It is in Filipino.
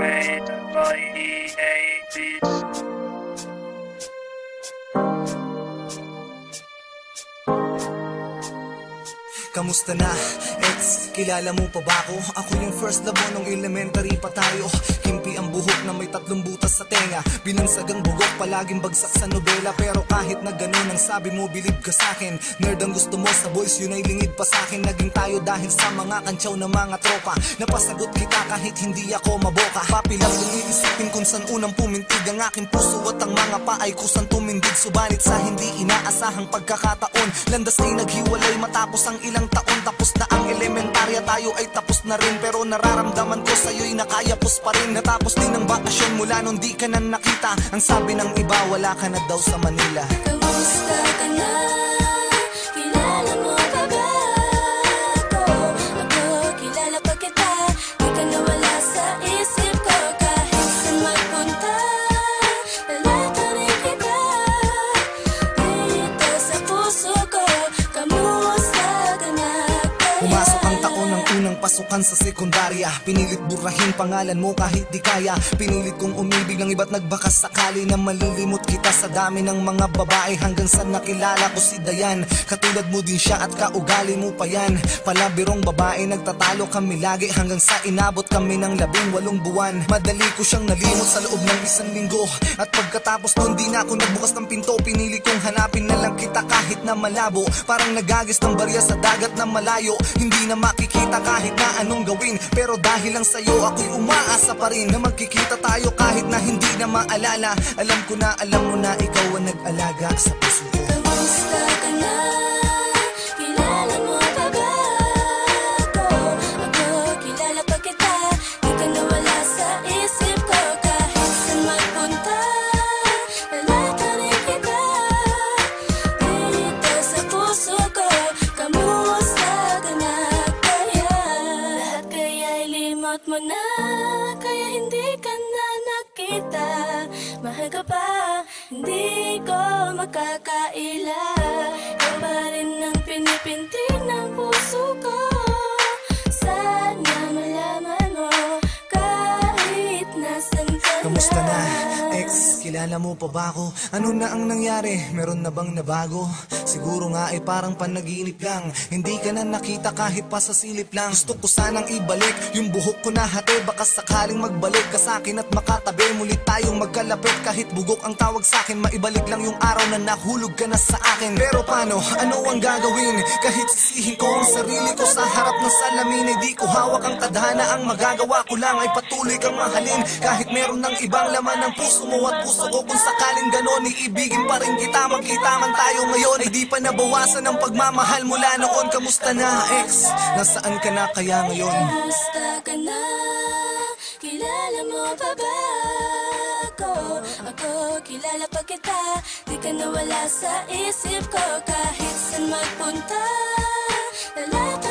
made by EA Beats. Kamusta na, ex? Kilala mo pa ba ako? Ako yung first love mo nung elementary pa tayo. Himpi ang buhok na may 3 butas sa tenga. Binansagang bugok, palaging bagsak sa nobela. Pero kahit na ganun ang sabi mo, believe ka sa'kin. Nerd ang gusto mo sa boys, yun ay lingid pa sa'kin. Naging tayo dahil sa mga kantsaw na mga tropa. Napasagot kita kahit hindi ako maboka. Papilang kung iisipin kung saan unang pumintig ang aking puso at ang mga paay kusang tumindig. Subalit sa hindi inaasahang pagkakataon, landas ay naghiwalay matapos ang ilang taon. Tapos na ang elementarya, tayo ay tapos na rin. Pero nararamdaman ko sa'yo'y nakayapos pa rin. Natapos din ang bakasyon mula nung di ka na nakita. Ang sabi ng iba, wala ka na daw sa Manila. Kamusta ka na? Kilala mo pa ba ako? Ako, kilala pa kita. Di ka nawala sa isip ko. Kahit saan magpunta, lalata rin kita. Dito sa puso ko, kamusta ka na? Pumasok ang taon ng unang pasukan sa sekundarya. Pinilit burahin pangalan mo kahit di kaya. Pinilit kong umibig ng iba't nagbakas sakali na malilimot kita sa dami ng mga babae. Hanggang sa nakilala ko si Dayan. Katulad mo din siya at kaugali mo pa yan. Palabirong babae, nagtatalo kami lagi. Hanggang sa inabot kami ng 18 buwan. Madali ko siyang nalimot sa loob ng 1 linggo. At pagkatapos nun di na ako nagbukas ng pinto. Pinili kong hanapin na lang kita kahit na malabo. Parang nagagis ng barya sa dagat na malayo. Hindi na makikita kahit na anong gawin. Pero dahil lang sa'yo ako'y umaasa pa rin na magkikita tayo kahit na hindi na maalala. Alam ko na alam mo na ikaw ang nag-alaga sa puso ko. Kamusta ka na? Kilala mo pa ba ako? Ako, kilala pa kita. Di ka nawala sa isip ko. Kahit saan magpunta, lalata rin kita. Dito sa puso ko, kamusta ka na? Kaya lahat kaya'y limot mo na. Kaya hindi ka na nakita. Mahal ka pa, hindi ko makakaila. Ikaw pa rin ang pinipintig ng puso ko. Sana malaman mo kahit nasan ka na. Kamusta na, ex? Kilala mo pa ba ako? Ano na ang nangyari? Meron na bang nabago? Siguro nga ay parang panaginip lang. Hindi ka na nakita kahit pa sa silip lang. Gusto ko sanang ibalik yung buhok ko na hati. Baka sakaling magbalik ka sa'kin at makatabi. Muli tayong magkalapit kahit bugok ang tawag sa'kin. Maibalik lang yung araw na nahulog ka na sa akin. Pero paano? Ano ang gagawin? Kahit sisihin ko ang sarili ko sa harap ng salamin, ay di ko hawak ang tadhana. Ang magagawa ko lang ay patuloy kang mahalin. Kahit meron ng ibang laman ng puso mo at puso ko. Kung sakaling ganon, iibigin pa rin kita. Magkita man tayo ngayon, ay di pa nabawasan ang pagmamahal mula noon. Kamusta na, ex? Nasaan ka na kaya ngayon? Kamusta ka na? Kilala mo pa ba ako? Ako, kilala pa kita. Di ka nawala sa isip ko. Kahit saan magpunta, lalata